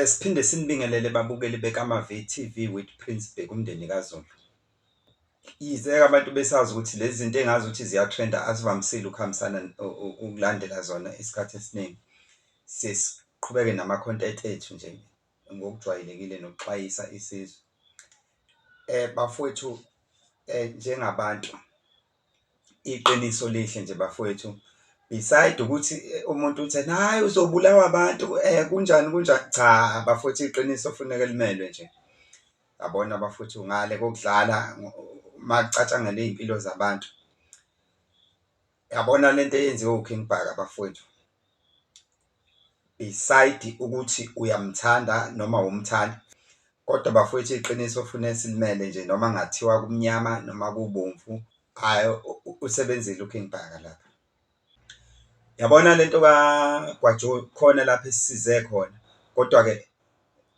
Siphinde sinibingelele babukeli bekama-VTV with Prince Bheki umndeni kaZulu. Yize abantu besazi ukuthi lezi zinto engazi ukuthi ziyatrenda asivamisile ukuhambisana ukulandela zona isikhathi esiningi. Siqhubeke nama-content ethu nje ngokujwayelekile nokuxwayisa isizwe. Bafowethu, njengabantu iqiniso lihle nje bafowethu, beside ukuthi umuntu uthi hhayi uzobulawa abantu kunjani kunjani, cha bafowethu iqiniso kufuneka limelwe nje. Yabona bafowethu, ngale kokudlala makucatshangela iy'mpilo zabantu, yabona lento eyenziwe uKing Bhaka bafowethu, beside ukuthi uyamthanda noma awumthandi, kodwa bafowethu iqiniso kufuneka silimele nje noma kungathiwa kumnyama noma kubomvu, hhayi usebenzile uKing Bhaka lapha. Yabona lento kaGwajo khona lapho esisize khona, kodwa-ke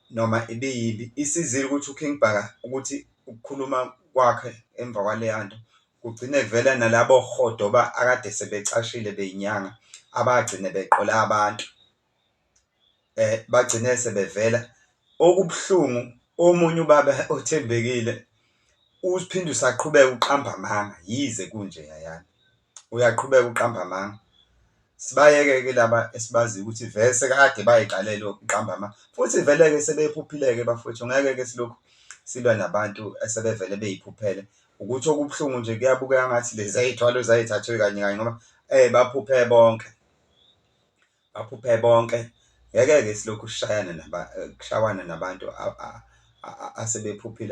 noma ibiyimbi isizile ukuthi uKing Bhaka ukuthi ukukhuluma kwakhe emva kwaleya nto kugcine kuvela nalabo hodoba akade sebecashile bey'nyanga abagcine beqola abantu, bagcine sebevela. Okubuhlungu, omunye ubaba othembekile uphinde usaqhubeka uqamba amanga, yize kunje yayana uyaqhubeka uqamba amanga. Sibayeke-ke laba esibaziyo ukuthi vele sekade bay'qalela ukuqamba amanga, futhi vele-ke sebephuphile-ke bafowethu, ngeke-ke silokhu silwa nabantu esebevele bey'phuphele. Ukuthi okubuhlungu nje kuyabukeka ngathi lezi y'thwalo zayithathwe kanye kanye ngoba baphuphe bonke, baphuphe bonke. Ngeke-ke silokhu sishawana nabantu asebephuphile.